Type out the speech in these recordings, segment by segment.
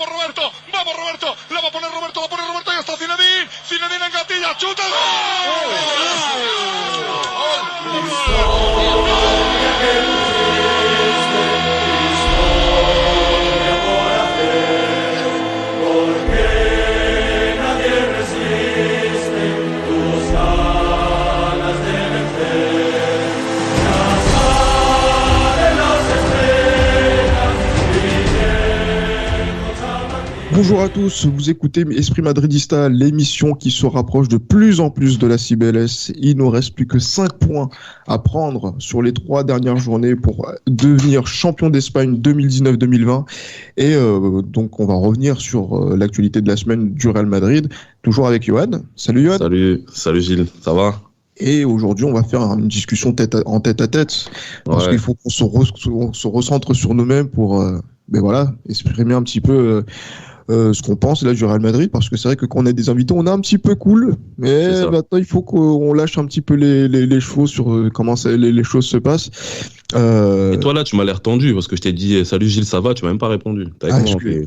vamos Roberto, la va a poner Roberto, y está Zinedine engatilla, chuta, Bonjour à tous, vous écoutez Esprit Madridista, l'émission qui se rapproche de plus en plus de la CBLS. Il ne reste plus que 5 points à prendre sur les 3 dernières journées pour devenir champion d'Espagne 2019-2020. Et donc on va revenir sur l'actualité de la semaine du Real Madrid, toujours avec Johan. Salut Johan. Salut Gilles, ça va ? Et aujourd'hui, on va faire une discussion tête à tête, parce qu'il faut qu'on se recentre sur nous-mêmes pour exprimer un petit peu ce qu'on pense là du Real Madrid, parce que c'est vrai que quand on a des invités, on est un petit peu cool, mais maintenant il faut qu'on lâche un petit peu les chevaux sur comment les choses se passent. Et toi là, tu m'as l'air tendu parce que je t'ai dit salut Gilles, ça va, tu m'as même pas répondu.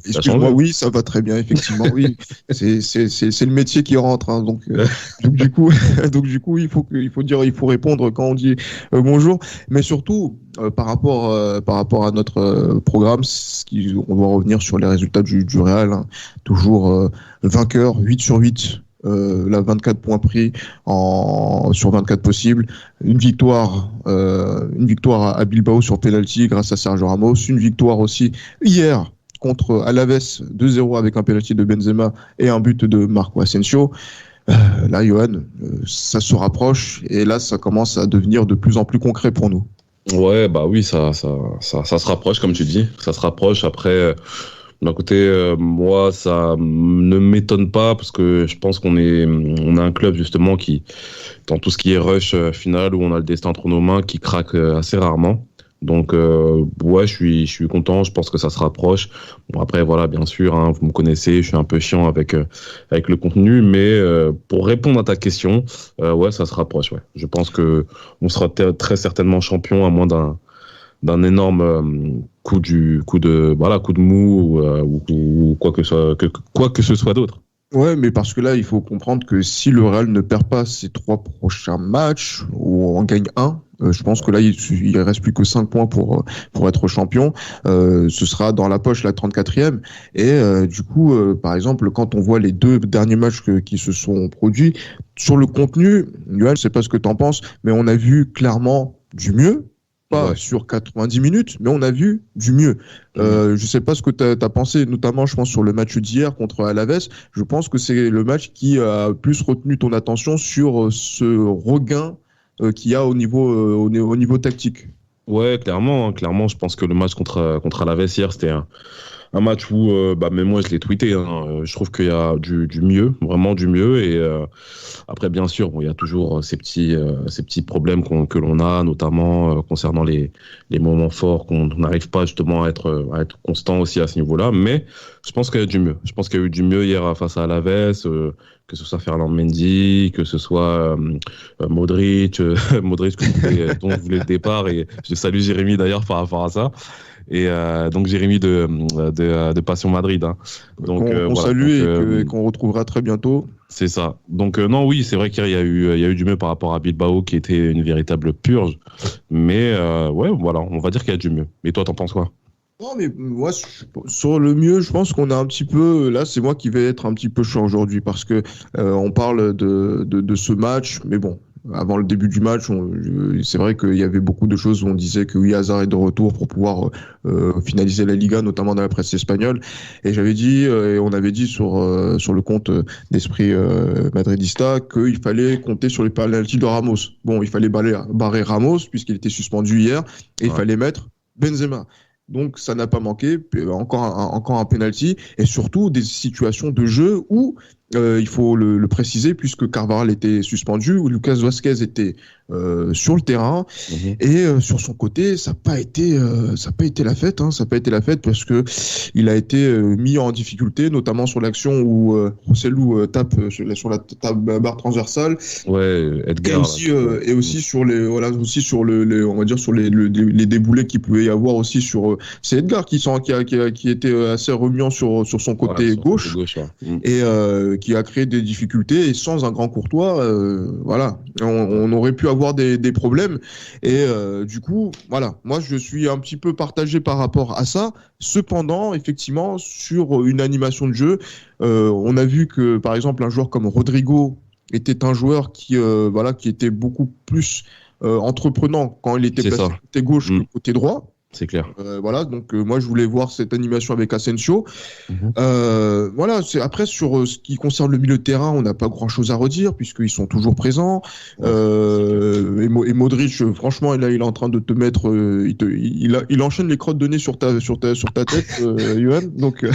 Excuse-moi, oui, ça va très bien, effectivement, oui. C'est le métier qui rentre, hein, donc du coup, il faut répondre quand on dit bonjour, mais surtout par rapport à notre programme, on doit revenir sur les résultats du Real, hein. Toujours vainqueur, 8 sur 8. 24 points pris sur 24 possibles, une victoire à Bilbao sur penalty grâce à Sergio Ramos, une victoire aussi hier contre Alaves 2-0 avec un penalty de Benzema et un but de Marco Asensio. Là, Johan, ça se rapproche et là, ça commence à devenir de plus en plus concret pour nous. Ouais, bah oui, ça se rapproche comme tu dis, ça se rapproche. Après, d'un côté, moi, ça ne m'étonne pas parce que je pense on a un club justement qui, dans tout ce qui est rush final, où on a le destin entre nos mains, qui craque assez rarement. Donc, ouais, je suis content. Je pense que ça se rapproche. Bon, après, voilà, bien sûr, hein, vous me connaissez, je suis un peu chiant avec le contenu, mais pour répondre à ta question, ouais, ça se rapproche. Ouais, je pense que on sera très certainement champion à moins d'un énorme coup de mou ou quoi que ce soit d'autre. Ouais, mais parce que là, il faut comprendre que si le Real ne perd pas ses 3 prochains matchs, ou en gagne un, je pense que là, il reste plus que 5 points pour être champion. Ce sera dans la poche la 34e. Et du coup, par exemple, quand on voit les 2 derniers matchs qui se sont produits, sur le contenu, Johan, je sais pas ce que t'en penses, mais on a vu clairement du mieux. Pas sur 90 minutes, mais on a vu du mieux. Je sais pas ce que t'as pensé, notamment, je pense, sur le match d'hier contre Alaves. Je pense que c'est le match qui a plus retenu ton attention sur ce regain qu'il y a au niveau tactique. Ouais, clairement, je pense que le match contre Alaves hier, c'était un match où, même moi, je l'ai tweeté, hein, je trouve qu'il y a du mieux, vraiment du mieux. Et après, bien sûr, il y a toujours ces petits problèmes que l'on a, notamment concernant les moments forts, qu'on n'arrive pas justement à être constant aussi à ce niveau-là. Mais je pense qu'il y a du mieux. Je pense qu'il y a eu du mieux hier face à Alaves, que ce soit Ferland Mendy, que ce soit Modric, dont je voulais le départ. Et je salue Jérémy d'ailleurs par rapport à ça. Et donc Jérémy de Passion Madrid, hein. Donc on salue et qu'on retrouvera très bientôt. C'est ça. Donc non, oui, c'est vrai qu'il y a eu du mieux par rapport à Bilbao, qui était une véritable purge. Mais ouais, voilà, on va dire qu'il y a du mieux. Et toi, t'en penses quoi? Non, mais moi, sur le mieux, je pense qu'on a un petit peu. Là, c'est moi qui vais être un petit peu chaud aujourd'hui parce que on parle de ce match, mais bon. Avant le début du match, c'est vrai qu'il y avait beaucoup de choses où on disait que oui, Hazard est de retour pour pouvoir finaliser la Liga, notamment dans la presse espagnole. Et j'avais dit, et on avait dit sur le compte d'Esprit Madridista, qu'il fallait compter sur les pénaltys de Ramos. Bon, il fallait barrer Ramos puisqu'il était suspendu hier, et il fallait mettre Benzema. Donc ça n'a pas manqué, encore un penalty, et surtout des situations de jeu où il faut le préciser, puisque Carvajal était suspendu, où Lucas Vázquez était sur le terrain. Et sur son côté, ça n'a pas été la fête. Ça n'a pas été la fête parce que il a été mis en difficulté, notamment sur l'action où Rossellou tape sur la barre transversale. Ouais, Edgar. Et aussi sur on va dire sur les déboulés qu'il pouvait y avoir aussi sur. C'est Edgar qui était assez remuant sur son côté gauche, et qui a créé des difficultés. Et sans un grand Courtois, on aurait pu avoir des problèmes. Et du coup, voilà, moi je suis un petit peu partagé par rapport à ça. Cependant, effectivement, sur une animation de jeu, on a vu que par exemple un joueur comme Rodrigo était un joueur qui était beaucoup plus entreprenant quand il était placé côté gauche que côté droit. C'est clair. Donc moi je voulais voir cette animation avec Asensio. Après sur ce qui concerne le milieu de terrain, on n'a pas grand chose à redire puisqu'ils sont toujours présents. Et Modric, franchement, là il est en train de te mettre, il enchaîne les crottes de nez sur ta tête, Johan. Donc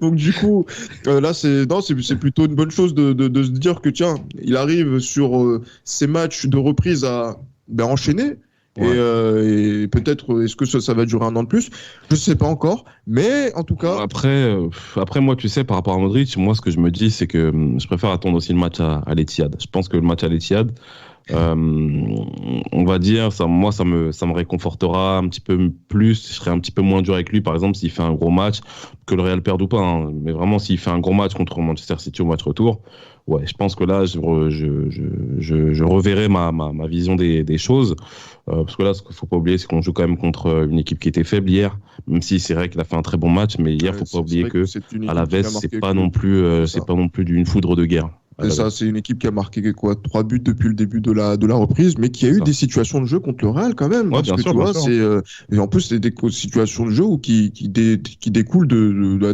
donc du coup, là c'est plutôt une bonne chose de se dire que tiens, il arrive sur ces matchs de reprise à enchaîner. Et peut-être est-ce que ça va durer un an de plus, je sais pas encore, mais en tout cas après moi tu sais par rapport à Modric, moi ce que je me dis c'est que je préfère attendre aussi le match à l'Etihad. Je pense que le match à l'Etihad, on va dire ça me réconfortera un petit peu plus, je serai un petit peu moins dur avec lui par exemple s'il fait un gros match, que le Real perde ou pas, mais vraiment s'il fait un gros match contre Manchester City au match retour, je pense que là je reverrai ma vision des choses, parce que là ce qu'il faut pas oublier c'est qu'on joue quand même contre une équipe qui était faible hier, même si c'est vrai qu'il a fait un très bon match, mais hier faut pas oublier que à la Veste c'est pas non plus d'une foudre de guerre. C'est ça, c'est une équipe qui a marqué 3 buts depuis le début de la reprise, mais qui a eu des situations de jeu contre le Real quand même. Ouais, parce que tu vois, et en plus c'est des situations de jeu qui découlent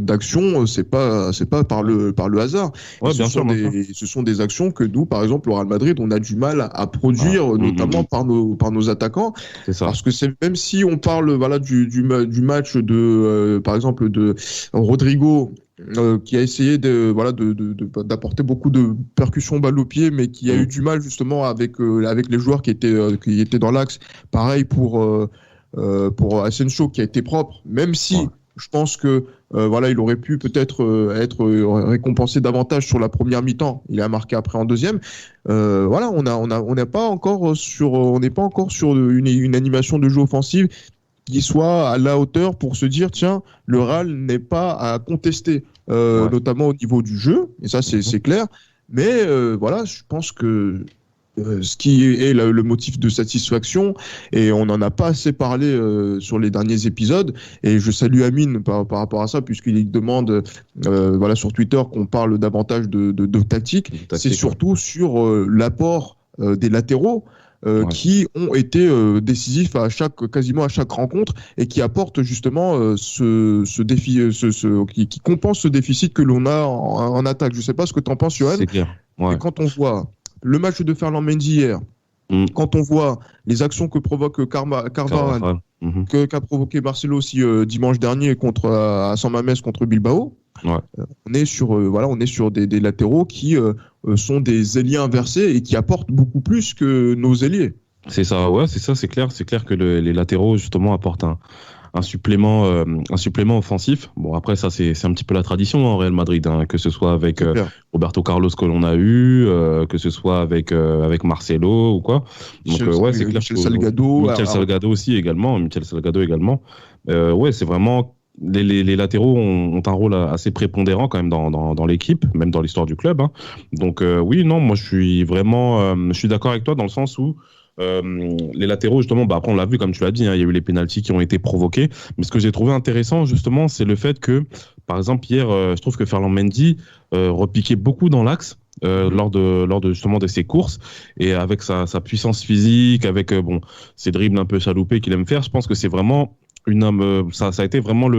d'actions. C'est pas par le hasard. Ce sont des actions que nous, par exemple, au Real Madrid, on a du mal à produire, notamment par nos attaquants. C'est ça. Parce que même si on parle du match par exemple de Rodrigo. Qui a essayé d'apporter beaucoup de percussions balle au pied, mais qui a eu du mal justement avec les joueurs qui étaient dans l'axe. Pareil pour Asensio qui a été propre, même si je pense que il aurait pu peut-être être récompensé davantage sur la première mi-temps. Il a marqué après en deuxième. On n'est pas encore sur une animation de jeu offensive qui soit à la hauteur pour se dire tiens, le Real n'est pas à contester, notamment au niveau du jeu, et ça c'est clair, mais je pense que ce qui est le motif de satisfaction, et on n'en a pas assez parlé sur les derniers épisodes, et je salue Amine par rapport à ça, puisqu'il demande sur Twitter qu'on parle davantage de tactique, c'est surtout sur l'apport des latéraux, qui ont été décisifs quasiment à chaque rencontre, et qui apportent justement ce défi, qui compense ce déficit que l'on a en attaque. Je sais pas ce que tu en penses, Johan. C'est clair. Ouais. Et quand on voit le match de Ferland Mendy hier, quand on voit les actions que provoque Carvajal, qu'a provoqué Marcelo aussi dimanche dernier à San Mamés contre Bilbao, on est sur des latéraux qui sont des ailiers inversés et qui apportent beaucoup plus que nos ailiers. C'est ça, c'est clair que les latéraux justement apportent un supplément offensif. Bon, après ça c'est un petit peu la tradition en Real Madrid, que ce soit avec Roberto Carlos que l'on a eu, que ce soit avec Marcelo ou quoi. Donc c'est clair. Michel Salgado aussi également. C'est vraiment les latéraux ont un rôle assez prépondérant quand même dans l'équipe, même dans l'histoire du club. Donc moi je suis d'accord avec toi dans le sens où les latéraux justement, après on l'a vu comme tu l'as dit, il y a eu les pénaltys qui ont été provoqués, mais ce que j'ai trouvé intéressant justement c'est le fait que par exemple hier je trouve que Ferland Mendy repiquait beaucoup dans l'axe lors de justement de ses courses, et avec sa puissance physique, avec ses dribbles un peu chaloupés qu'il aime faire, je pense que c'est vraiment ça a été vraiment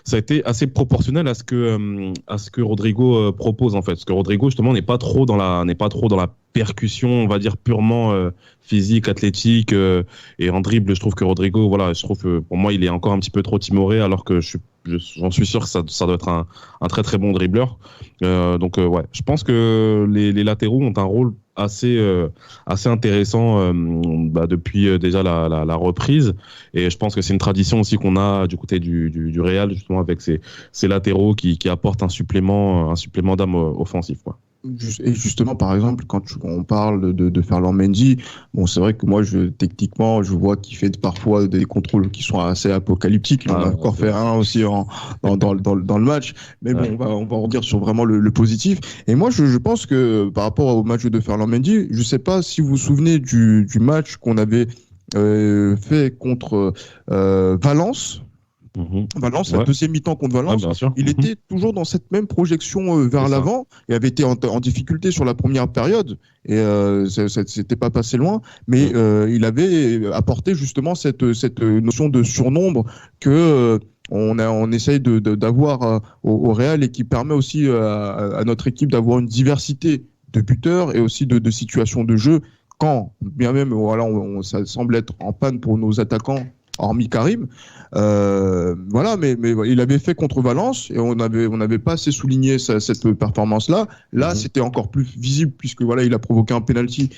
ça a été assez proportionnel à ce que Rodrigo propose en fait. Parce que Rodrigo justement n'est pas trop dans la percussion, on va dire purement physique, athlétique, et en dribble, je trouve que Rodrigo, pour moi, il est encore un petit peu trop timoré, alors que je suis j'en suis sûr que ça doit être un très très bon dribbleur. Donc ouais, je pense que les latéraux ont un rôle assez intéressant depuis déjà la reprise, et je pense que c'est une tradition aussi qu'on a du côté du Real, justement, avec ces latéraux qui apportent un supplément d'âme offensif, quoi. Et justement, par exemple, quand on parle de Ferland Mendy, bon, c'est vrai que moi, techniquement, je vois qu'il fait parfois des contrôles qui sont assez apocalyptiques. Il en a encore fait un aussi dans le match. Mais bon, on va en dire sur vraiment le positif. Et moi, je pense que par rapport au match de Ferland Mendy, je sais pas si vous vous souvenez du match qu'on avait fait contre Valence. Valence, la deuxième mi-temps contre Valence, il était toujours dans cette même projection vers l'avant et avait été en difficulté sur la première période, et ça s'était pas passé loin, mais il avait apporté justement cette notion de surnombre que on essaye d'avoir au Real, et qui permet aussi à notre équipe d'avoir une diversité de buteurs et aussi de situations de jeu, quand bien même voilà, ça semble être en panne pour nos attaquants, hormis Karim. Voilà, mais il avait fait contre Valence, et on n'avait pas assez souligné cette performance-là. Là, c'était encore plus visible, puisque voilà, il a provoqué un penalty.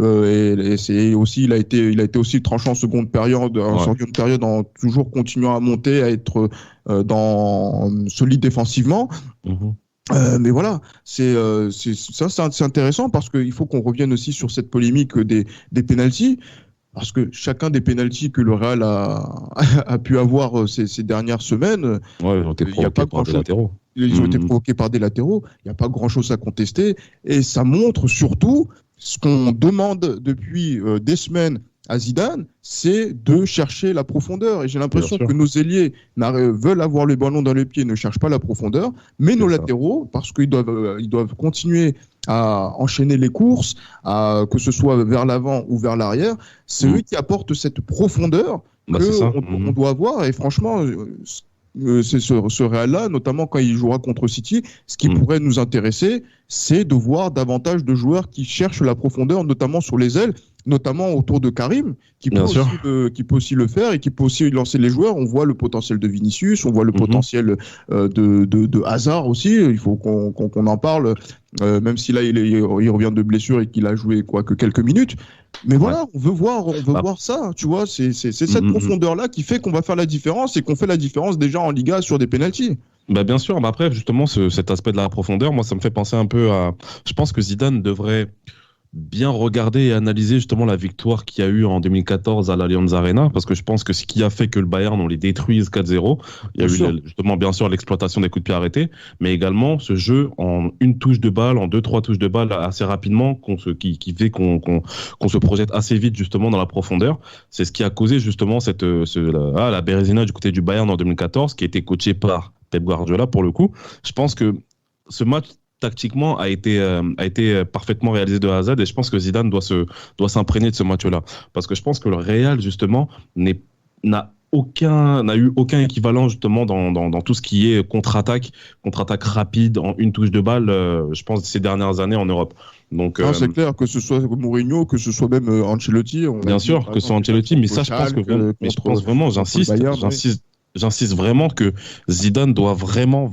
Et c'est aussi, il a été aussi tranchant en seconde période, en toujours continuant à monter, à être solide défensivement. Mais voilà, c'est intéressant, parce qu'il faut qu'on revienne aussi sur cette polémique des penalties. Parce que chacun des pénaltys que le Real a pu avoir ces dernières semaines, ils ont été provoqués par des latéraux. Ils ont été provoqués par des latéraux. Il n'y a pas grand-chose à contester. Et ça montre surtout ce qu'on demande depuis des semaines à Zidane, c'est de chercher la profondeur. Et j'ai l'impression que nos ailiers veulent avoir le ballon dans les pieds, ne cherchent pas la profondeur. Mais nos latéraux, parce qu'ils doivent continuer à enchaîner les courses, que ce soit vers l'avant ou vers l'arrière, c'est eux qui apportent cette profondeur qu'on doit avoir. Et franchement, c'est ce Real-là, notamment quand il jouera contre City, ce qui pourrait nous intéresser, c'est de voir davantage de joueurs qui cherchent la profondeur, notamment sur les ailes, notamment autour de Karim, qui peut aussi le faire, et qui peut aussi lancer les joueurs. On voit le potentiel de Vinicius, on voit le potentiel de Hazard aussi. Il faut qu'on en parle, même si là il revient de blessure et qu'il a joué que quelques minutes. Mais voilà, on veut voir ça, tu vois. C'est cette profondeur-là qui fait qu'on va faire la différence, et qu'on fait la différence déjà en Liga sur des pénaltys. Bien sûr, mais après, justement, cet aspect de la profondeur, moi, ça me fait penser un peu à... Je pense que Zidane devrait bien regarder et analyser justement la victoire qu'il y a eu en 2014 à l'Allianz Arena, parce que je pense que ce qui a fait que le Bayern, on les détruise 4-0, il y a eu justement bien sûr l'exploitation des coups de pied arrêtés, mais également ce jeu en une touche de balle, en 2-3 touches de balle assez rapidement, qui fait qu'on se projette assez vite justement dans la profondeur. C'est ce qui a causé justement la Bérésina du côté du Bayern en 2014, qui a été coaché par Pep Guardiola pour le coup. Je pense que ce match tactiquement a été parfaitement réalisé de A à Z, et je pense que Zidane doit s'imprégner de ce match-là, parce que je pense que le Real justement n'a eu aucun équivalent justement dans tout ce qui est contre-attaque rapide en une touche de balle, je pense, ces dernières années en Europe. Donc c'est clair, que ce soit Mourinho, que ce soit même Ancelotti. Bien sûr que ce soit Ancelotti, mais ça, je pense vraiment, j'insiste vraiment que Zidane doit vraiment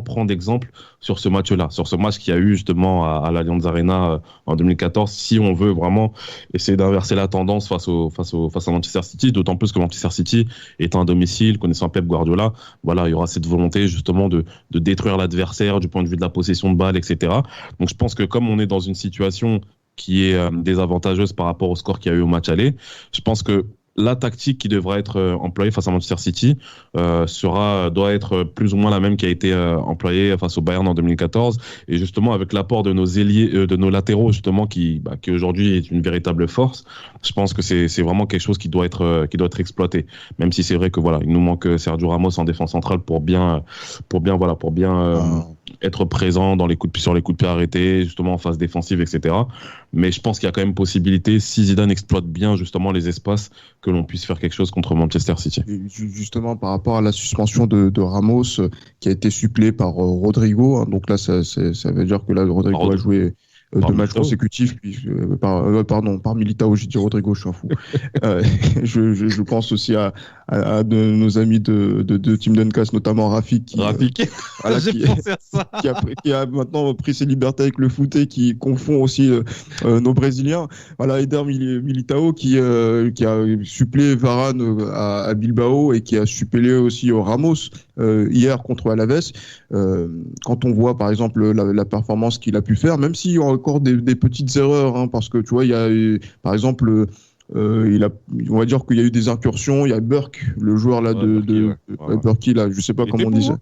prendre exemple sur ce match-là, sur ce match qu'il y a eu justement à l'Allianz Arena en 2014, si on veut vraiment essayer d'inverser la tendance face à Manchester City, d'autant plus que Manchester City étant à domicile, connaissant Pep Guardiola, voilà, il y aura cette volonté justement de détruire l'adversaire du point de vue de la possession de balle, etc. Donc je pense que comme on est dans une situation qui est désavantageuse par rapport au score qu'il y a eu au match aller, je pense que la tactique qui devra être employée face à Manchester City doit être plus ou moins la même qui a été employée face au Bayern en 2014, et justement avec l'apport de nos ailiers, de nos latéraux justement qui aujourd'hui est une véritable force. Je pense que c'est vraiment quelque chose qui doit être exploité. Même si c'est vrai que voilà, il nous manque Sergio Ramos en défense centrale pour bien être présent sur les coups de pied arrêtés, justement en phase défensive, etc. Mais je pense qu'il y a quand même possibilité, si Zidane exploite bien justement les espaces, que l'on puisse faire quelque chose contre Manchester City. Et justement, par rapport à la suspension de Ramos, qui a été suppléée par Rodrigo, hein, donc là, ça veut dire que là, Rodrigo a joué de matchs consécutifs, par Militao, j'ai dit Rodrigo, je suis un fou. Je pense aussi à de nos amis de Team Duncast, notamment Rafik, voilà, j'ai pensé à ça. qui a maintenant pris ses libertés avec le foot et qui confond aussi nos Brésiliens. Voilà, Eder Militao qui a suppléé Varane à Bilbao et qui a suppléé aussi au Ramos hier contre Alaves. Quand on voit par exemple la performance qu'il a pu faire, même s'il y a encore des petites erreurs, hein, parce que tu vois, il y a par exemple on va dire qu'il y a eu des incursions. Il y a Burke, le joueur là Burke là, je sais pas comment on dit ça.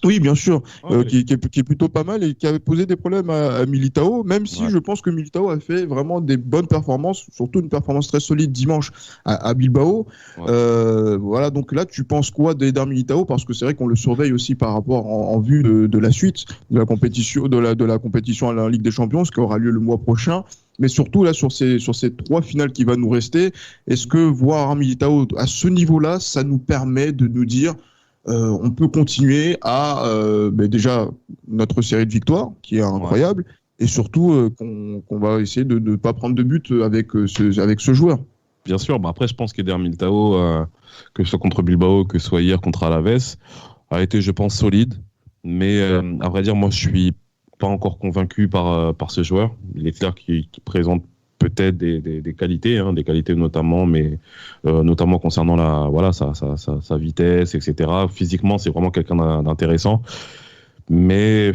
Oui, bien sûr, qui est plutôt pas mal et qui avait posé des problèmes à Militao, même si je pense que Militao a fait vraiment des bonnes performances, surtout une performance très solide dimanche à Bilbao. Voilà, donc là, tu penses quoi d'Eder Militao? Parce que c'est vrai qu'on le surveille aussi par rapport en vue de la suite de la compétition, de la compétition à la Ligue des Champions, ce qui aura lieu le mois prochain. Mais surtout, là, sur ces 3 finales qui va nous rester, est-ce que voir un Militao à ce niveau-là, ça nous permet de nous dire on peut continuer à déjà notre série de victoires qui est incroyable et surtout qu'on va essayer de ne pas prendre de but avec ce joueur. Bien sûr, après je pense qu'Eder Militao, que ce soit contre Bilbao, que ce soit hier contre Alaves, a été je pense solide, mais à vrai dire moi je suis pas encore convaincu par ce joueur. Il est clair qu'il présente peut-être des qualités, des qualités notamment, mais notamment concernant sa vitesse, etc. Physiquement, c'est vraiment quelqu'un d'intéressant. Mais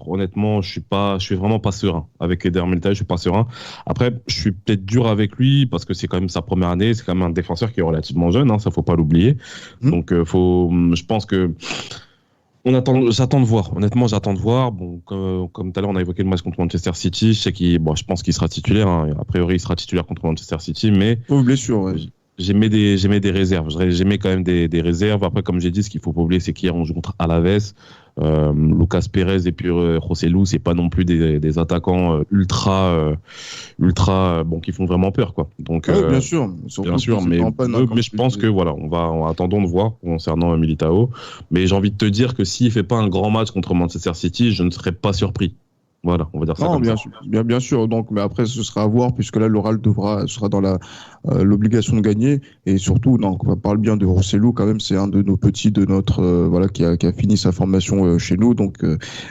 honnêtement, je suis vraiment pas serein avec Eder Militao. Je suis pas serein. Après, je suis peut-être dur avec lui parce que c'est quand même sa première année. C'est quand même un défenseur qui est relativement jeune, ça faut pas l'oublier. Donc je pense que j'attends de voir. Honnêtement, j'attends de voir. Bon, comme tout à l'heure, on a évoqué le match contre Manchester City. Je pense qu'il sera titulaire. A priori, il sera titulaire contre Manchester City, mais blessure. J'aimais des réserves. J'aimais quand même des réserves. Après, comme j'ai dit, ce qu'il faut pas oublier, c'est qu'hier on joue contre Alaves. Lucas Pérez et puis José Lu, c'est pas non plus des attaquants ultra qui font vraiment peur, quoi. Donc bien sûr, mais je pense que attendons de voir concernant Militao. Mais j'ai envie de te dire que s'il fait pas un grand match contre Manchester City, je ne serais pas surpris. Voilà, on va dire ça. Non, bien sûr. Donc, mais après, ce sera à voir puisque là, l'Oral sera dans l'obligation de gagner et surtout, on parle bien de Rosselló quand même. C'est un de nos petits de notre qui a fini sa formation chez nous. Donc,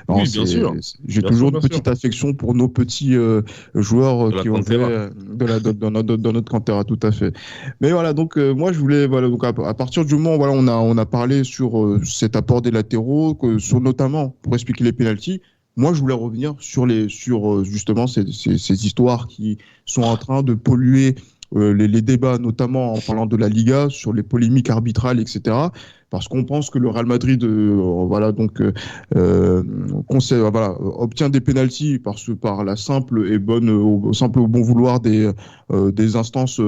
bien sûr. J'ai toujours une petite affection pour nos petits joueurs qui ont fait dans notre cantera, tout à fait. Mais voilà, donc moi, je voulais donc à partir du moment on a parlé sur cet apport des latéraux, sur notamment pour expliquer les pénaltys. Moi, je voulais revenir sur justement ces histoires qui sont en train de polluer les débats, notamment en parlant de la Liga, sur les polémiques arbitrales, etc. Parce qu'on pense que le Real Madrid, obtient des pénaltys par la simple et au bon vouloir des instances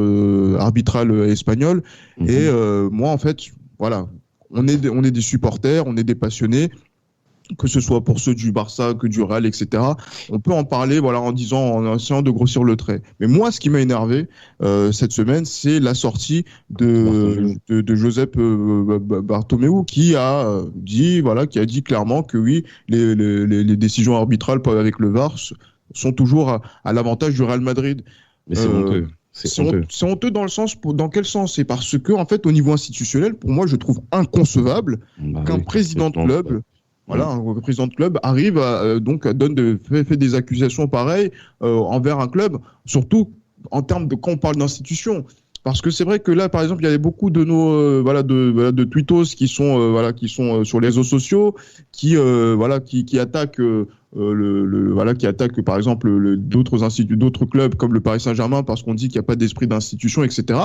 arbitrales espagnoles. Et moi, en fait, voilà, on est des supporters, on est des passionnés. Que ce soit pour ceux du Barça, que du Real, etc. On peut en parler, en essayant de grossir le trait. Mais moi, ce qui m'a énervé cette semaine, c'est la sortie de Josep Bartomeu qui a dit clairement que oui, les décisions arbitrales avec le VAR sont toujours à l'avantage du Real Madrid. Mais c'est honteux. C'est honteux dans quel sens? C'est parce que, en fait, au niveau institutionnel, pour moi, je trouve inconcevable qu'un président de club, un président de club arrive fait des accusations pareilles envers un club, surtout en termes de quand on parle d'institution. Parce que c'est vrai que là, par exemple, il y avait beaucoup de nos de tweetos qui sont sur les réseaux sociaux, qui attaquent qui attaquent par exemple d'autres clubs comme le Paris Saint-Germain parce qu'on dit qu'il n'y a pas d'esprit d'institution, etc.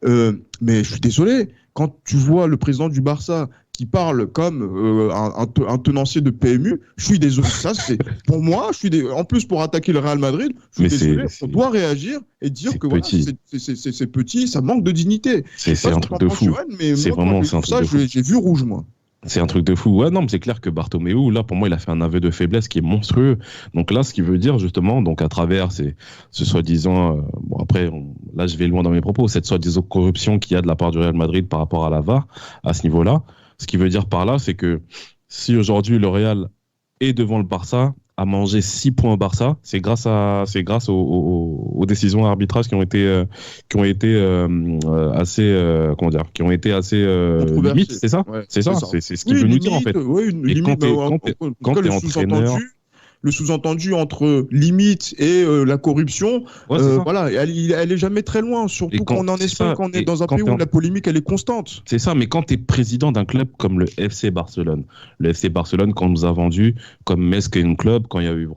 Mais je suis désolé, quand tu vois le président du Barça qui parle comme un tenancier de PMU, je suis désolé. Ça, c'est pour moi. En plus pour attaquer le Real Madrid, je suis désolé. On doit réagir et dire que c'est petit, ça manque de dignité. C'est un truc de fou. C'est vraiment ça. J'ai vu rouge, moi. C'est un truc de fou. Ouais, non, mais c'est clair que Bartomeu, là, pour moi, il a fait un aveu de faiblesse qui est monstrueux. Donc là, ce qui veut dire, justement, donc à travers ce soi-disant, là, je vais loin dans mes propos, cette soi-disant corruption qu'il y a de la part du Real Madrid par rapport à la VAR, à ce niveau-là. Ce qui veut dire par là, c'est que si aujourd'hui le Real est devant le Barça, à manger 6 points au Barça, c'est grâce aux décisions d'arbitrage qui ont été assez limites, c'est ça, ouais, c'est ce qu'il veut nous dire en fait. Et quand t'es entraîneur. Le sous-entendu entre limite et la corruption, voilà, elle est jamais très loin, surtout quand on est en Espagne, quand on est dans un pays où la polémique elle est constante. C'est ça, mais quand tu es président d'un club comme le FC Barcelone, quand on nous a vendu comme Mesquin Club, quand il y a eu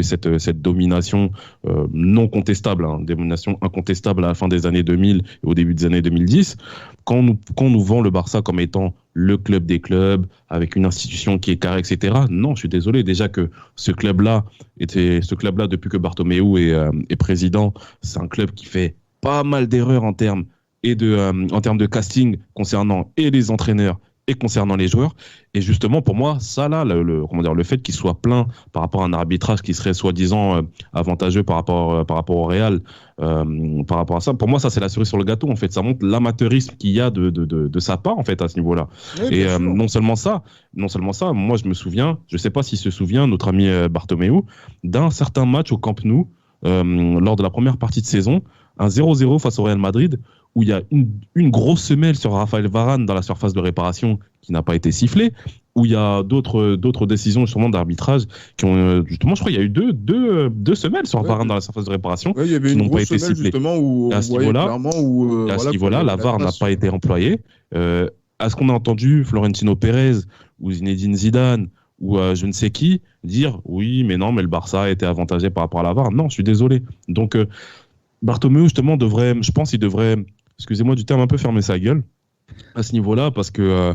cette domination non contestable, domination incontestable à la fin des années 2000 et au début des années 2010, quand on nous vend le Barça comme étant le club des clubs, avec une institution qui est carrée, etc. Non, je suis désolé. Déjà que ce club-là, depuis que Bartomeu est président, c'est un club qui fait pas mal d'erreurs en termes de casting concernant et les entraîneurs et concernant les joueurs. Et justement, pour moi, ça là, le fait qu'il soit plein par rapport à un arbitrage qui serait soi-disant avantageux par rapport au Real, par rapport à ça, pour moi, ça c'est la cerise sur le gâteau. En fait, ça montre l'amateurisme qu'il y a de sa part en fait à ce niveau-là. Oui, et non seulement ça, moi je me souviens, je sais pas s'il se souvient, notre ami Bartomeu, d'un certain match au Camp Nou lors de la première partie de saison, un 0-0 face au Real Madrid, où il y a une grosse semelle sur Raphaël Varane dans la surface de réparation qui n'a pas été sifflée, où il y a d'autres décisions justement d'arbitrage qui ont justement, je crois, il y a eu deux semelles sur Varane dans la surface de réparation qui n'ont pas été sifflées. Où à ce niveau-là, la VAR n'a pas été employée. Est-ce qu'on a entendu Florentino Pérez ou Zinedine Zidane ou je ne sais qui dire oui, mais non, mais le Barça a été avantagé par rapport à la VAR? Non, je suis désolé. Donc Bartomeu justement il devrait, excusez-moi du terme, un peu fermer sa gueule à ce niveau-là, parce que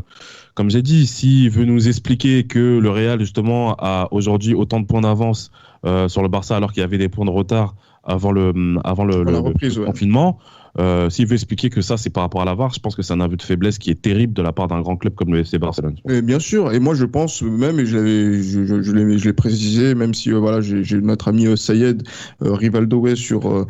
comme j'ai dit, s'il veut nous expliquer que le Real justement a aujourd'hui autant de points d'avance sur le Barça alors qu'il y avait des points de retard avant le confinement, s'il veut expliquer que ça c'est par rapport à la VAR, je pense que c'est un aveu de faiblesse qui est terrible de la part d'un grand club comme le FC Barcelone. Et bien sûr, et moi je pense même, et je l'ai précisé, même si j'ai notre ami Sayed Rivaldo sur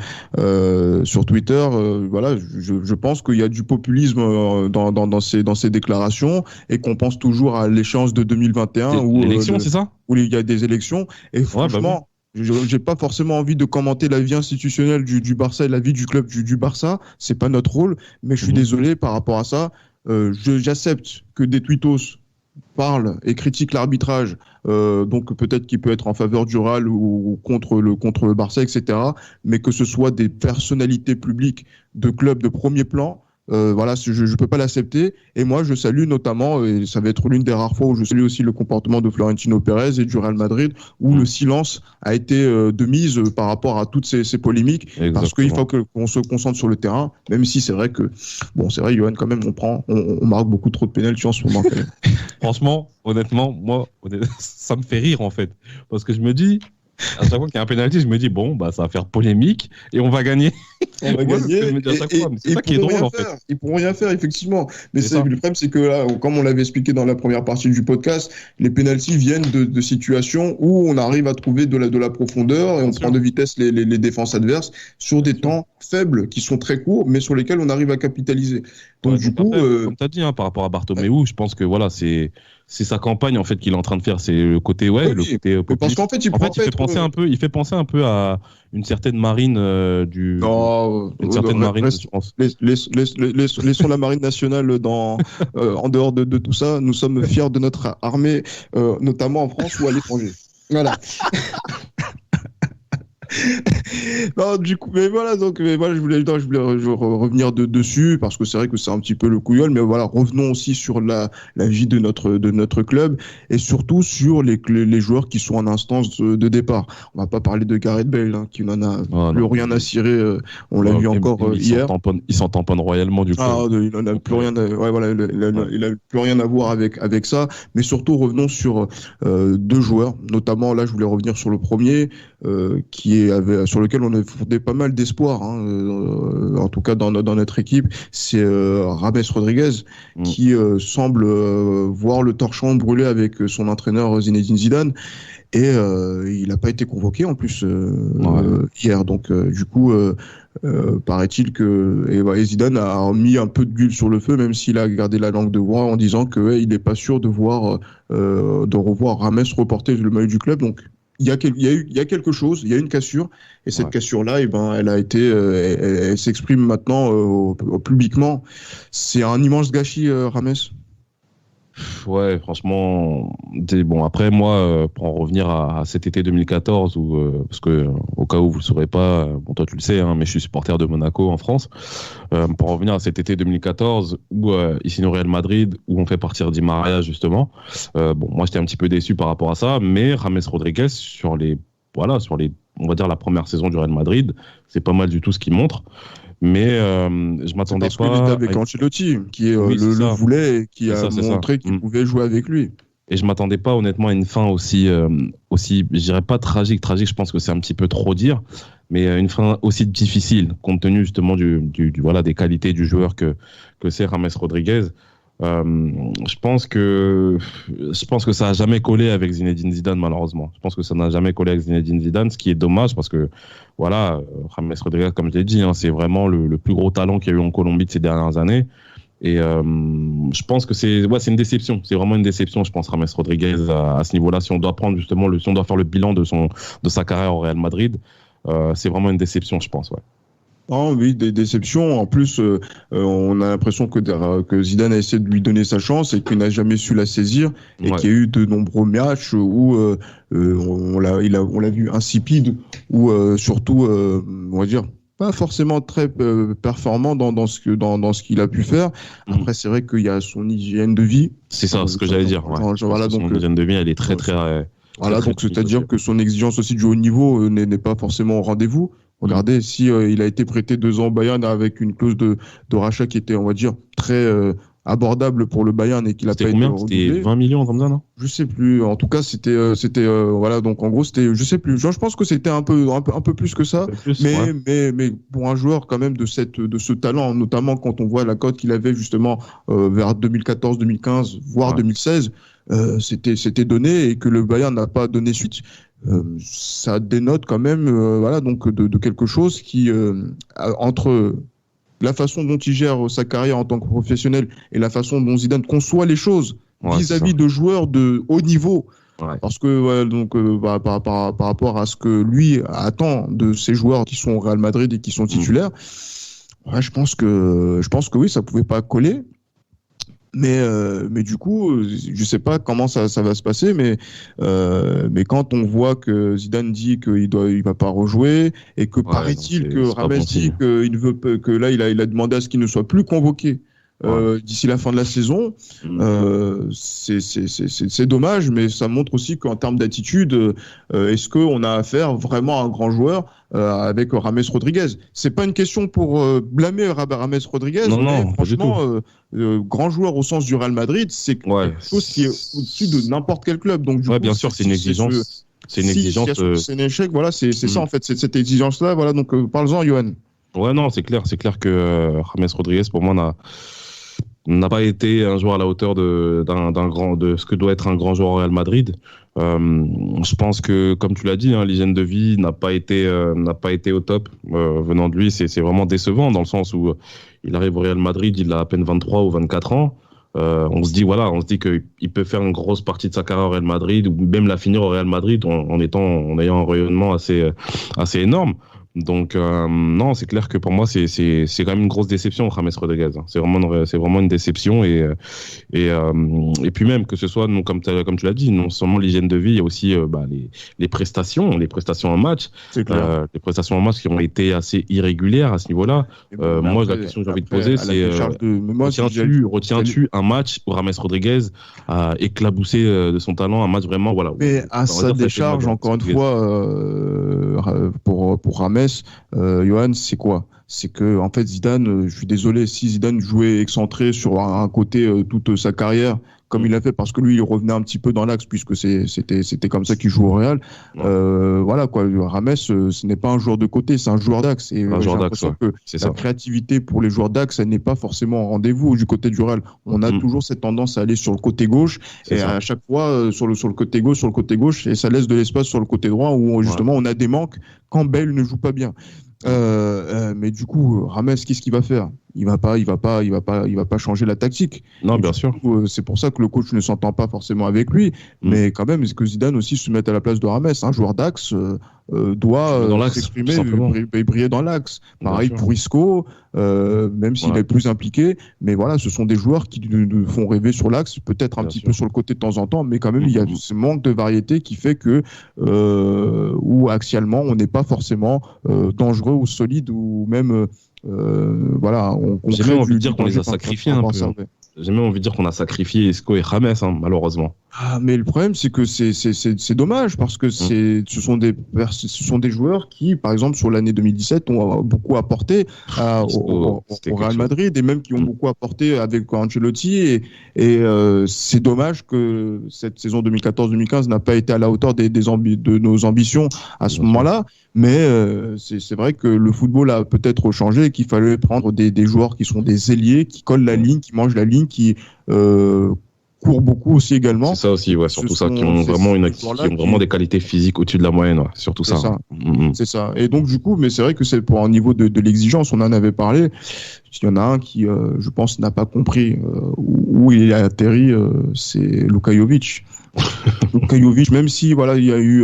Twitter, je pense qu'il y a du populisme dans ces déclarations, et qu'on pense toujours à l'échéance de 2021 l'élection, c'est ça, où il y a des élections, et franchement. J'ai pas forcément envie de commenter la vie institutionnelle du Barça et la vie du club du Barça. C'est pas notre rôle, mais je suis désolé par rapport à ça. J'accepte que des tweetos parlent et critiquent l'arbitrage, donc peut-être qu'il peut être en faveur du Real ou contre le Barça, etc. Mais que ce soit des personnalités publiques de clubs de premier plan, je peux pas l'accepter. Et moi je salue notamment, et ça va être l'une des rares fois où je salue aussi le comportement de Florentino Pérez et du Real Madrid, où le silence a été de mise par rapport à toutes ces polémiques. Exactement. Parce qu'il faut qu'on se concentre sur le terrain, même si c'est vrai que Johan, quand même on marque beaucoup trop de pénaltys en ce moment. Franchement, honnêtement, moi ça me fait rire en fait, parce que je me dis, à chaque fois qu'il y a un penalty, je me dis ça va faire polémique et on va gagner. On va gagner. C'est ça qui est drôle en fait. Ils pourront rien faire, effectivement. Mais le problème, c'est que là, comme on l'avait expliqué dans la première partie du podcast, les penalties viennent de situations où on arrive à trouver de la profondeur et on prend de vitesse les défenses adverses sur des temps faibles qui sont très courts, mais sur lesquels on arrive à capitaliser. Donc du coup, comme tu as dit, par rapport à Bartomeu, je pense que c'est sa campagne en fait qu'il est en train de faire, c'est le côté parce qu'en fait, il fait penser un peu à une certaine marine marine, je pense. Laissons la marine nationale en dehors de tout ça. Nous sommes fiers de notre armée, notamment en France ou à l'étranger. Voilà. Non, du coup, je voulais revenir dessus parce que c'est vrai que c'est un petit peu le couillol, mais voilà, revenons aussi sur la vie de notre club et surtout sur les joueurs qui sont en instance de départ. On va pas parler de Gareth Bale, qui n'en a plus rien à cirer. On l'a vu encore hier. Il s'en tamponne royalement du coup. Il en a plus rien. Il a plus rien à voir avec ça. Mais surtout, revenons sur deux joueurs. Notamment, là, je voulais revenir sur le premier, sur lequel on a fondé pas mal d'espoir, en tout cas dans notre équipe, c'est James Rodriguez, qui semble voir le torchon brûler avec son entraîneur Zinedine Zidane, et il n'a pas été convoqué en plus hier, donc du coup paraît-il que Zidane a mis un peu d'huile sur le feu, même s'il a gardé la langue de bois en disant qu'il n'est pas sûr de revoir James reporter le maillot du club. Donc il y a quelque chose, il y a une cassure, et cette cassure-là, elle a été, elle s'exprime maintenant publiquement. C'est un immense gâchis, Rames. Ouais, franchement, bon. Après, moi, pour en revenir à cet été 2014, parce que au cas où vous le saurez pas, bon, toi tu le sais, hein, mais je suis supporter de Monaco en France. Pour en revenir à cet été 2014, où ici au Real Madrid, où on fait partir Di Maria justement. Bon, moi j'étais un petit peu déçu par rapport à ça, mais James Rodriguez sur les, on va dire la première saison du Real Madrid, c'est pas mal du tout ce qu'il montre. Mais je m'attendais pas. Parce qu'il était avec Ancelotti, qui le voulait et qui a montré qu'il pouvait jouer avec lui. Et je m'attendais pas honnêtement à une fin aussi, je dirais pas tragique. Tragique, je pense que c'est un petit peu trop dire, mais une fin aussi difficile, compte tenu justement des qualités du joueur que c'est James Rodriguez. Je pense que ça a jamais collé avec Zinedine Zidane, malheureusement. Je pense que ça n'a jamais collé avec Zinedine Zidane, ce qui est dommage parce que voilà, James Rodriguez, comme je l'ai dit, hein, c'est vraiment le plus gros talent qu'il y a eu en Colombie de ces dernières années. Et je pense que c'est une déception. C'est vraiment une déception, je pense, James Rodriguez à ce niveau-là. Si on doit prendre justement si on doit faire le bilan de sa carrière au Real Madrid, c'est vraiment une déception, je pense. Ouais. Oh, oui, des déceptions. En plus, on a l'impression que Zidane a essayé de lui donner sa chance et qu'il n'a jamais su la saisir et qu'il y a eu de nombreux matchs où on l'a vu insipide ou surtout, on va dire, pas forcément très performant dans ce qu'il a pu faire. Après, c'est vrai qu'il y a son hygiène de vie. C'est ça, ce que j'allais dire. Ouais. Voilà, donc son hygiène de vie, elle est très très. Voilà, donc c'est-à-dire que son exigence aussi du haut niveau n'est pas forcément au rendez-vous. Regardez, si il a été prêté 2 ans au Bayern avec une clause de rachat qui était, on va dire, très abordable pour le Bayern et qu'il a pas été renouvelé. C'était 20 millions comme ça, non? Je sais plus. En tout cas, c'était voilà. Donc en gros, c'était, je sais plus. Je pense que c'était un peu plus que ça. Mais pour un joueur quand même de ce talent, notamment quand on voit la cote qu'il avait justement vers 2014, 2015, voire 2016, c'était donné et que le Bayern n'a pas donné suite. Ça dénote quand même donc de quelque chose qui entre la façon dont il gère sa carrière en tant que professionnel et la façon dont Zidane conçoit les choses vis-à-vis de joueurs de haut niveau. Ouais. Parce que par rapport à ce que lui attend de ces joueurs qui sont au Real Madrid et qui sont titulaires, je pense que oui, ça pouvait pas coller. Mais du coup, je sais pas comment ça va se passer, mais quand on voit que Zidane dit qu'il va pas rejouer et que paraît-il que Rames dit qu'il veut que là il a demandé à ce qu'il ne soit plus convoqué d'ici la fin de la saison, c'est dommage, mais ça montre aussi qu'en termes d'attitude, est-ce qu'on a affaire vraiment à un grand joueur avec James Rodriguez? C'est pas une question pour blâmer James Rodriguez, mais franchement, grand joueur au sens du Real Madrid, c'est quelque chose qui est au-dessus de n'importe quel club. Donc, du coup, bien sûr, c'est une exigence. C'est une exigence. C'est un échec, voilà, c'est ça en fait, c'est cette exigence-là, voilà. Donc, parle-en, Johan. Ouais, non, c'est clair que James Rodriguez, pour moi, n'a pas été un joueur à la hauteur de ce que doit être un grand joueur au Real Madrid. Je pense que, comme tu l'as dit, l'hygiène de vie n'a pas été au top venant de lui. C'est vraiment décevant dans le sens où il arrive au Real Madrid, il a à peine 23 ou 24 ans. On se dit qu'il peut faire une grosse partie de sa carrière au Real Madrid ou même la finir au Real Madrid en ayant un rayonnement assez énorme. Donc non, c'est clair que pour moi c'est quand même une grosse déception, James Rodriguez. C'est vraiment une déception et puis même que ce soit comme tu l'as dit, non seulement l'hygiène de vie, il y a aussi les prestations en match. Les prestations en match qui ont été assez irrégulières à ce niveau-là. Moi la question que j'ai envie de poser c'est retiens-tu un match où James Rodriguez a éclaboussé de son talent, un match vraiment Mais à sa décharge, encore une fois, pour James, Johan, c'est quoi? C'est que en fait Zidane, je suis désolé, si Zidane jouait excentré sur un côté toute sa carrière comme il l'a fait, parce que lui il revenait un petit peu dans l'axe puisque c'était comme ça qu'il joue au Real. Voilà quoi, James, ce n'est pas un joueur de côté, c'est un joueur d'axe. Et j'ai l'impression que la créativité pour les joueurs d'axe, elle n'est pas forcément au rendez-vous du côté du Real. On a toujours cette tendance à aller sur le côté gauche à chaque fois sur le côté gauche, et ça laisse de l'espace sur le côté droit où justement on a des manques quand Bale ne joue pas bien. Mais du coup, James, qu'est-ce qu'il va faire? il va pas changer la tactique. Non, bien sûr. C'est pour ça que le coach ne s'entend pas forcément avec lui. Mais quand même, est-ce que Zidane aussi se mette à la place de Rames? Un joueur d'axe doit s'exprimer et briller dans l'axe. Pareil pour Isco, même s'il est plus impliqué. Mais voilà, ce sont des joueurs qui nous font rêver sur l'axe, peut-être un petit peu sur le côté de temps en temps, mais quand même, il y a ce manque de variété qui fait que où axialement, on n'est pas forcément dangereux ou solide ou même voilà. J'ai même envie de dire qu'on les a sacrifiés un peu. J'ai même envie de dire qu'on a sacrifié Isco et James, malheureusement. Ah, mais le problème, c'est que c'est dommage parce que ce sont des joueurs qui, par exemple, sur l'année 2017, ont beaucoup apporté au Real Madrid et même qui ont beaucoup apporté avec Ancelotti et c'est dommage que cette saison 2014-2015 n'a pas été à la hauteur de nos ambitions à ce moment-là. Mais c'est vrai que le football a peut-être changé et qu'il fallait prendre des joueurs qui sont des ailiers, qui collent la ligne, qui mangent la ligne, qui courent beaucoup aussi également. C'est ça aussi, ouais, surtout ça, qui ont vraiment des qualités physiques au-dessus de la moyenne, ouais, surtout ça. C'est ça. Et donc du coup, mais c'est vrai que c'est pour un niveau de l'exigence, on en avait parlé. Il y en a un qui, je pense, n'a pas compris où il a atterri, c'est Luka Jovic. Luka Jovic, même si voilà, il y a eu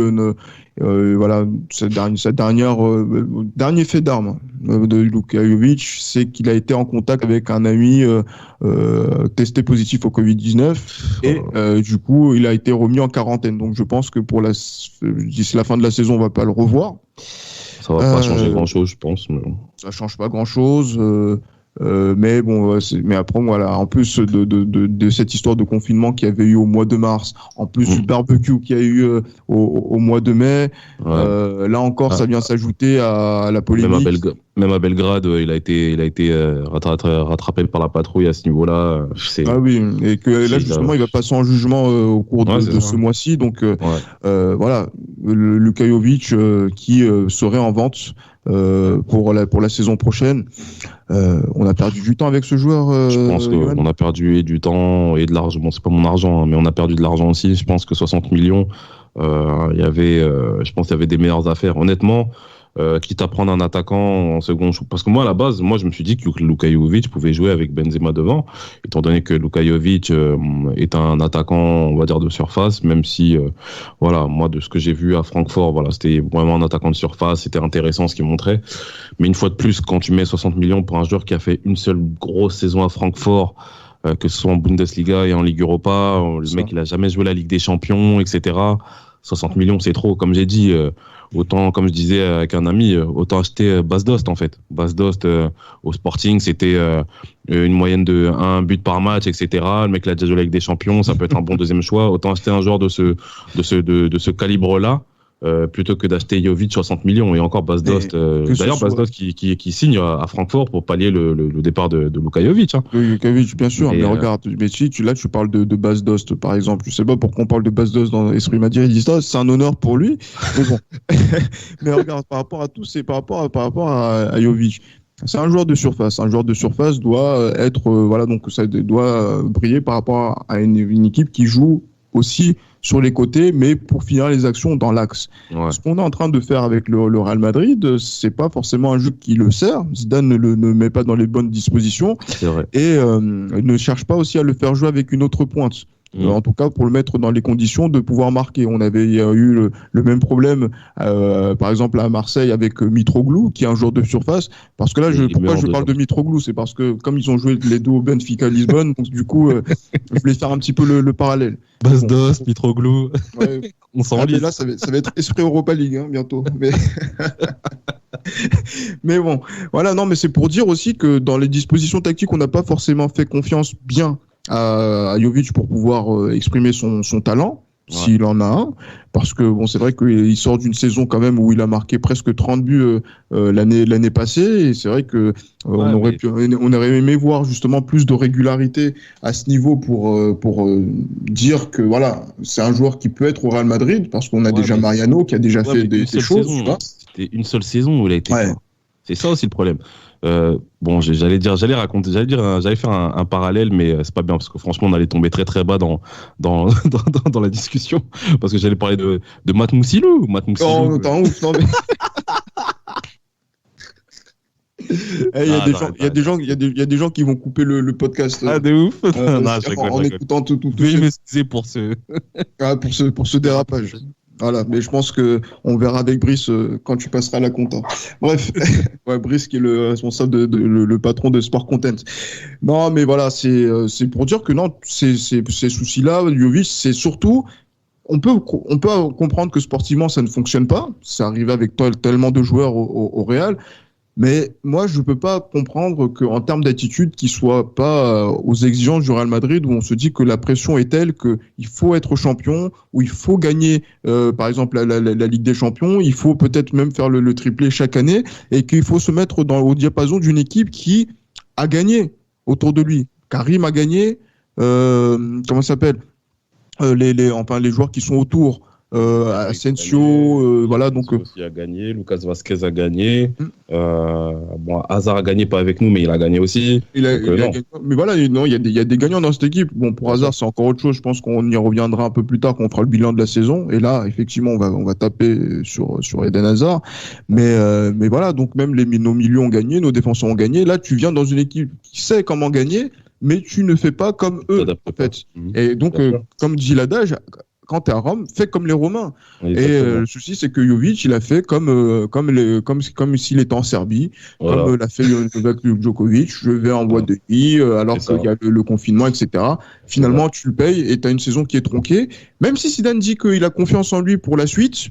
cette dernier fait d'armes de Luka Jovic, c'est qu'il a été en contact avec un ami testé positif au Covid-19 et du coup il a été remis en quarantaine. Donc je pense que d'ici la fin de la saison on va pas le revoir. Ça va pas changer grand chose, je pense. Mais... Ça change pas grand chose. Mais bon, mais après voilà, en plus de cette histoire de confinement qu'il y avait eu au mois de mars, en plus du barbecue qu'il y a eu au mois de mai, là encore ça vient s'ajouter à la polémique. Même à Belgrade, il a été rattrapé par la patrouille à ce niveau-là. Ah oui, et que là justement il va passer en jugement au cours de ce mois-ci, donc voilà, Luka Jovic qui serait en vente pour la saison prochaine. On a perdu du temps avec ce joueur. Je pense qu'on a perdu du temps et de l'argent. Bon, c'est pas mon argent, hein, mais on a perdu de l'argent aussi. Je pense que 60 millions, je pense qu'il y avait des meilleures affaires. Honnêtement, quitte à prendre un attaquant en second, parce que moi à la base, je me suis dit que Luka Jovic pouvait jouer avec Benzema devant, étant donné que Luka Jovic est un attaquant, on va dire, de surface, même si voilà, moi de ce que j'ai vu à Francfort, voilà, c'était vraiment un attaquant de surface, c'était intéressant ce qu'il montrait, mais une fois de plus, quand tu mets 60 millions pour un joueur qui a fait une seule grosse saison à Francfort, que ce soit en Bundesliga et en Ligue Europa, le mec il a jamais joué la Ligue des Champions, etc. 60 millions c'est trop, comme j'ai dit. Autant, comme je disais avec un ami, autant acheter Bas Dost en fait. Bas Dost au Sporting, c'était une moyenne de 1 but par match, etc. Le mec l'a déjà joué avec des champions, ça peut être un bon deuxième choix. Autant acheter un joueur de ce calibre-là plutôt que d'acheter Jovic 60 millions et encore Bas Dost. D'ailleurs, Bas Dost qui signe à Francfort pour pallier le départ de Luka Jovic. Hein. Luka Jovic, bien sûr, mais regarde, mais si tu parles de Bas Dost, par exemple. Je sais pas pourquoi on parle de Bas Dost dans Esprit Madridista, c'est un honneur pour lui. Mais bon. Mais regarde, par rapport à tout, c'est par rapport à Jovic. C'est un joueur de surface. Un joueur de surface doit être, voilà, donc ça doit briller par rapport à une équipe qui joue aussi sur les côtés, mais pour finir les actions dans l'axe. Ouais. Ce qu'on est en train de faire avec le Real Madrid, c'est pas forcément un jeu qui le sert. Zidane ne le met pas dans les bonnes dispositions et ne cherche pas aussi à le faire jouer avec une autre pointe. En tout cas, pour le mettre dans les conditions de pouvoir marquer. On avait eu le même problème, par exemple, à Marseille avec Mitroglou, qui est un joueur de surface. Parce que là, pourquoi je parle de Mitroglou, c'est parce que comme ils ont joué les deux au Benfica Lisbonne, donc du coup, je voulais faire un petit peu le parallèle. Bas Dost, Mitroglou. Ouais. On s'en rend là, ça va être Esprit Europa League, hein, bientôt. Mais bon, voilà, non, mais c'est pour dire aussi que dans les dispositions tactiques, on n'a pas forcément fait confiance bien à Jovic pour pouvoir exprimer son talent, s'il en a un, parce que bon, c'est vrai qu'il sort d'une saison quand même où il a marqué presque 30 buts l'année passée, et c'est vrai que on aurait aimé voir justement plus de régularité à ce niveau pour dire que voilà, c'est un joueur qui peut être au Real Madrid, parce qu'on a déjà Mariano qui a déjà fait des choses. C'était une seule saison où il a été fort. C'est ça aussi le problème. Bon, j'allais faire un parallèle, mais c'est pas bien parce que franchement, on allait tomber très très bas dans la discussion parce que j'allais parler de Matt Moussilou. Oh, t'es ouf, non mais. Il y a des gens qui vont couper le podcast. Ah, de ouf. En écoutant tout. Je vais m'excuser pour ce dérapage. Voilà, mais je pense que on verra avec Brice quand tu passeras à la compta. Bref, ouais, Brice qui est le responsable le patron de Sport Content. Non, mais voilà, c'est pour dire que non, ces soucis-là, Jovic, c'est surtout, on peut comprendre que sportivement ça ne fonctionne pas. Ça arrive avec tellement de joueurs au Real. Mais moi, je ne peux pas comprendre qu'en termes d'attitude, qu'ils ne soient pas aux exigences du Real Madrid, où on se dit que la pression est telle qu'il faut être champion, où il faut gagner, par exemple, la Ligue des Champions, il faut peut-être même faire le triplé chaque année, et qu'il faut se mettre au diapason d'une équipe qui a gagné autour de lui. Karim a gagné, comment ça s'appelle, les joueurs qui sont autour. Asensio, voilà, donc aussi a gagné, Lucas Vazquez a gagné, Hazard a gagné, pas avec nous, mais il a gagné aussi. Il a gagné. Mais voilà, non, il y a des gagnants dans cette équipe. Bon, pour Hazard, c'est encore autre chose. Je pense qu'on y reviendra un peu plus tard quand on fera le bilan de la saison. Et là, effectivement, on va taper sur Eden Hazard. Mais voilà, donc même nos milieux ont gagné, nos défenseurs ont gagné. Là, tu viens dans une équipe qui sait comment gagner, mais tu ne fais pas comme eux, en fait. Et donc, comme dit l'adage, quand tu es à Rome, fais comme les Romains. Exactement. Et le souci, c'est que Jovic, il a fait comme s'il était en Serbie, voilà. Comme l'a fait Novak Djokovic. Je vais en boîte de nuit, alors qu'il y a le confinement, etc. Finalement, tu le payes et tu as une saison qui est tronquée. Même si Zidane dit qu'il a confiance en lui pour la suite.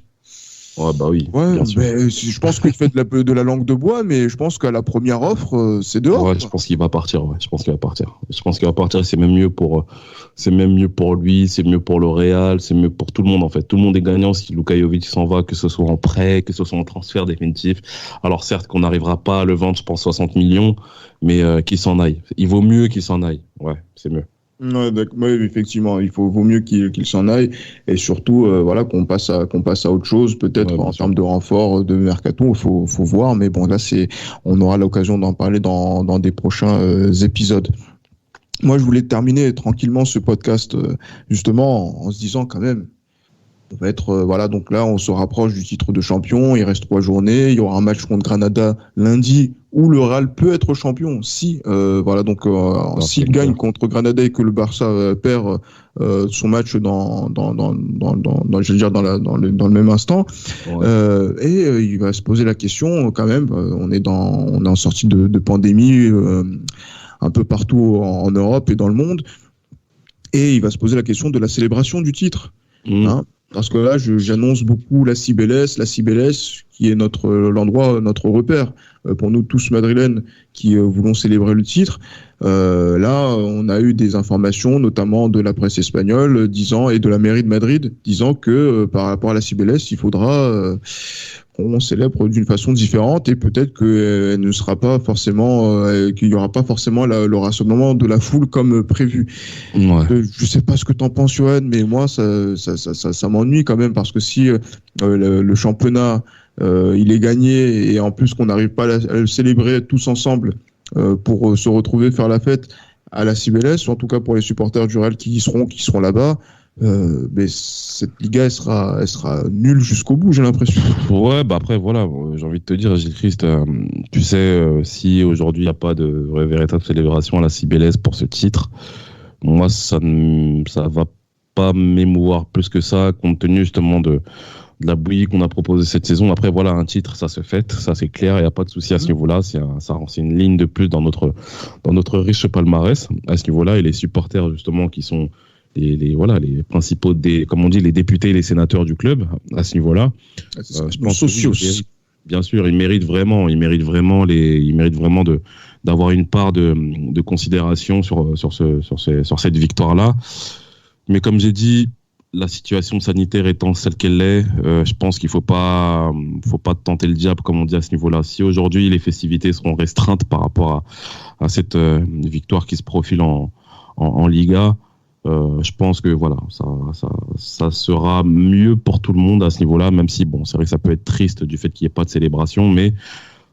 Ouais, bah oui. Ouais, je pense qu'il fait de la langue de bois, mais je pense qu'à la première offre, c'est dehors. Ouais, je pense qu'il va partir. Ouais, je pense qu'il va partir. C'est même mieux pour lui, c'est mieux pour le Real, c'est mieux pour tout le monde en fait. Tout le monde est gagnant si Luka Jovic s'en va, que ce soit en prêt, que ce soit en transfert définitif. Alors certes qu'on n'arrivera pas à le vendre, je pense 60 millions, mais qu'il s'en aille. Il vaut mieux qu'il s'en aille. Ouais, c'est mieux. Ouais, effectivement, vaut mieux qu'il s'en aille et surtout voilà qu'on passe à autre chose peut-être en termes de renfort de mercato, faut voir, mais bon là on aura l'occasion d'en parler dans des prochains épisodes. Moi je voulais terminer tranquillement ce podcast justement en se disant quand même on va être voilà, donc là on se rapproche du titre de champion, il reste 3 journées, il y aura un match contre Granada lundi où le Real peut être champion si voilà, donc s'il gagne contre Granada et que le Barça perd son match dans je veux dire dans le même instant, et il va se poser la question quand même, on est en sortie de pandémie un peu partout en Europe et dans le monde, et il va se poser la question de la célébration du titre. Hein, parce que là, j'annonce beaucoup la Cibeles qui est l'endroit, notre repère pour nous tous madrilènes qui voulons célébrer le titre. Là, on a eu des informations, notamment de la presse espagnole, et de la mairie de Madrid, disant que par rapport à la Cibeles, il faudra qu'on célèbre d'une façon différente et peut-être qu'elle ne sera pas forcément, qu'il n'y aura pas forcément le rassemblement de la foule comme prévu. Ouais. Je sais pas ce que t'en penses, Johan, mais moi ça m'ennuie quand même parce que si le championnat il est gagné et en plus qu'on n'arrive pas à le célébrer tous ensemble pour se retrouver faire la fête à la Cibeles, ou en tout cas pour les supporters du Real qui seront là-bas. Mais cette Liga elle sera nulle jusqu'au bout, j'ai l'impression. Ouais, bah après voilà, j'ai envie de te dire, Gilles Christ, tu sais, si aujourd'hui il n'y a pas de véritable célébration à la Cibeles pour ce titre, moi ça va pas m'émouvoir plus que ça, compte tenu justement de la bouillie qu'on a proposée cette saison. Après voilà, un titre ça se fête, ça c'est clair, il n'y a pas de souci à ce niveau-là, c'est une ligne de plus dans notre riche palmarès à ce niveau-là, et les supporters justement qui sont les principaux comme on dit, les députés et les sénateurs du club à ce niveau-là. Je pense que bien sûr, ils méritent vraiment d'avoir une part de considération sur cette victoire-là. Mais comme j'ai dit, la situation sanitaire étant celle qu'elle est, je pense qu'il faut pas tenter le diable, comme on dit à ce niveau-là. Si aujourd'hui les festivités seront restreintes par rapport à cette victoire qui se profile en Liga, je pense que voilà, ça sera mieux pour tout le monde à ce niveau-là, même si bon, c'est vrai que ça peut être triste du fait qu'il n'y ait pas de célébration, mais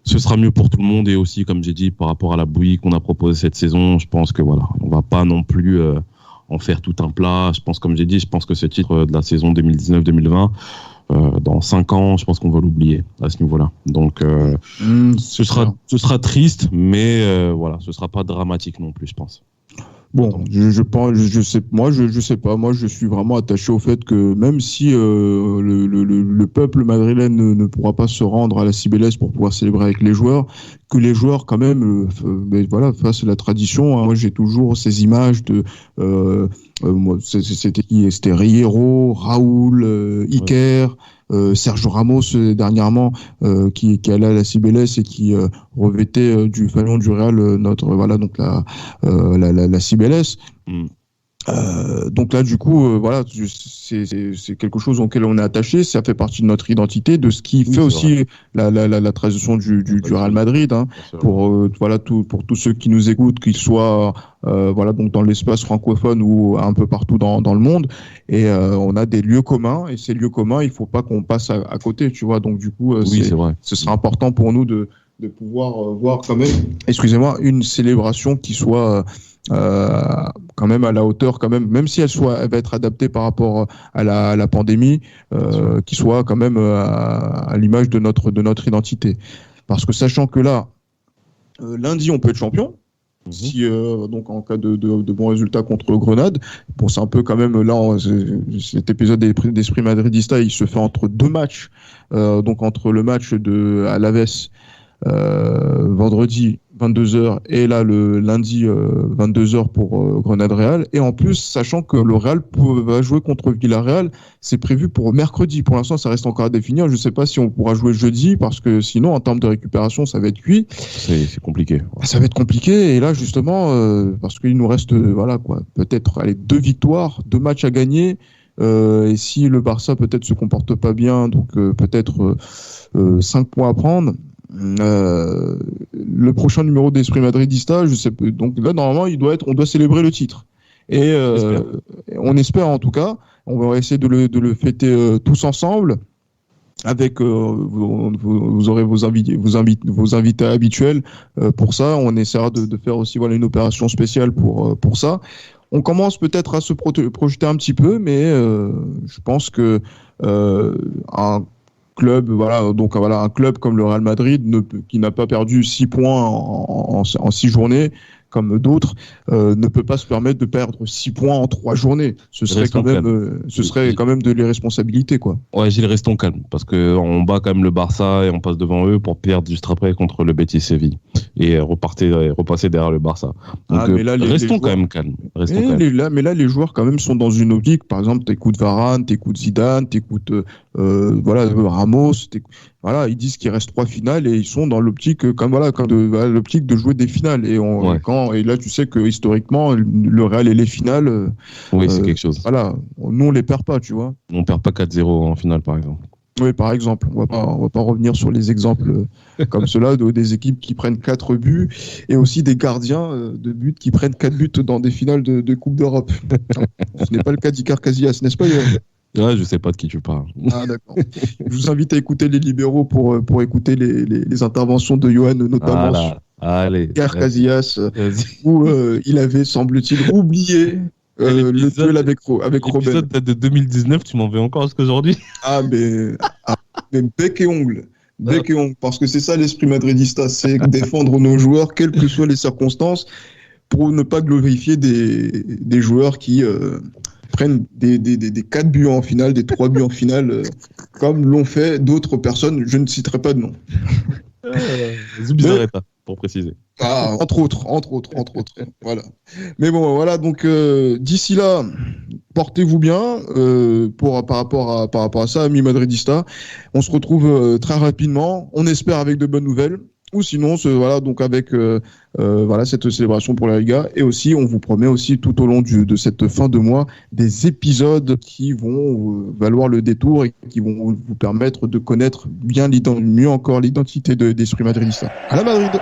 ce sera mieux pour tout le monde. Et aussi, comme j'ai dit, par rapport à la bouillie qu'on a proposée cette saison, je pense que voilà, on va pas non plus en faire tout un plat. Je pense, comme j'ai dit, que ce titre de la saison 2019-2020, dans 5 ans, je pense qu'on va l'oublier à ce niveau-là. Donc, ce sera triste, mais voilà, ce sera pas dramatique non plus, je pense. Bon, je sais pas. Moi, je suis vraiment attaché au fait que même si le peuple madrilène ne pourra pas se rendre à la Cibeles pour pouvoir célébrer avec les joueurs, que les joueurs quand même, fassent la tradition. Hein. Moi, j'ai toujours ces images de, moi, c'était qui ? C'était Riero, Raoul, Iker. Sergio Ramos dernièrement qui allait à la Cibeles et qui revêtait du fanion du Real donc la Cibeles. Donc là du coup c'est quelque chose auquel on est attaché, ça fait partie de notre identité, de ce qui fait aussi la tradition du Real Madrid, hein, pour tous ceux qui nous écoutent, qu'ils soient donc dans l'espace francophone ou un peu partout dans le monde, et on a des lieux communs, et ces lieux communs il faut pas qu'on passe à côté, tu vois. Donc du coup ce sera important pour nous de pouvoir voir quand même, une célébration qui soit quand même à la hauteur, quand même si elle va être adaptée par rapport à la pandémie, qui soit quand même à l'image de notre identité. Parce que sachant que là, lundi on peut être champion, si donc en cas de bons résultats contre Grenade. Bon, c'est un peu quand même là, cet épisode d'Esprit Madridista, il se fait entre 2 matchs, donc entre le match de Alaves vendredi 22h et là le lundi 22h pour Grenade Real, et en plus sachant que le Real va jouer contre Villarreal, c'est prévu pour mercredi. Pour l'instant ça reste encore à définir, je ne sais pas si on pourra jouer jeudi, parce que sinon en termes de récupération ça va être cuit, c'est compliqué, ça va être compliqué. Et là justement parce qu'il nous reste peut-être 2 victoires, 2 matchs à gagner, et si le Barça peut-être se comporte pas bien, donc peut-être 5 points à prendre. Le prochain numéro d'Esprit Madridista, je sais pas, donc là normalement on doit célébrer le titre, et on espère en tout cas, on va essayer de le fêter tous ensemble avec vous aurez vos invités habituels pour ça. On essaiera de faire aussi une opération spéciale pour ça. On commence peut-être à se projeter un petit peu, mais je pense que un club comme le Real Madrid qui n'a pas perdu 6 points en 6 journées comme d'autres, ne peut pas se permettre de perdre 6 points en 3 journées. Ce serait quand même de l'irresponsabilité, quoi. Ouais, Gilles, restons calmes, parce que on bat quand même le Barça et on passe devant eux pour perdre juste après contre le Betis Séville et repasser derrière le Barça. Donc restons quand même calmes. Mais là les joueurs quand même sont dans une optique. Par exemple, t'écoutes Varane, t'écoutes Zidane, t'écoutes Ramos, ils disent qu'il reste 3 finales et ils sont dans l'optique l'optique de jouer des finales, et là tu sais que historiquement le Real et les finales, c'est quelque chose. Nous on les perd pas, tu vois. On perd pas 4-0 en finale, par exemple. Oui, par exemple, on va pas revenir sur les exemples comme cela des équipes qui prennent 4 buts, et aussi des gardiens de but qui prennent 4 buts dans des finales de Coupe d'Europe. Ce n'est pas le cas d'Iker Casillas, n'est-ce pas, Yoann ? Ouais, je sais pas de qui tu parles. Ah, d'accord. Je vous invite à écouter les libéraux pour écouter les interventions de Yoann, notamment sur Iker Casillas, où il avait, semble-t-il, oublié le duel avec Robben. L'épisode date de 2019, tu m'en veux encore jusqu'à aujourd'hui ? Mais bec et ongle. Parce que c'est ça l'esprit madridista, c'est défendre nos joueurs, quelles que soient les circonstances, pour ne pas glorifier des joueurs qui prennent des 4 buts en finale, des 3 buts en finale, comme l'ont fait d'autres personnes, je ne citerai pas de nom. Zubizarreta, pour préciser. Entre autres. Voilà. Mais bon, voilà, donc d'ici là, portez-vous bien par rapport à ça, amis madridistas. On se retrouve très rapidement, on espère avec de bonnes nouvelles. Ou sinon, donc avec cette célébration pour la Liga, et aussi on vous promet aussi tout au long de cette fin de mois des épisodes qui vont valoir le détour et qui vont vous permettre de connaître mieux encore l'identité d'Esprit Madridista. À la Madrid.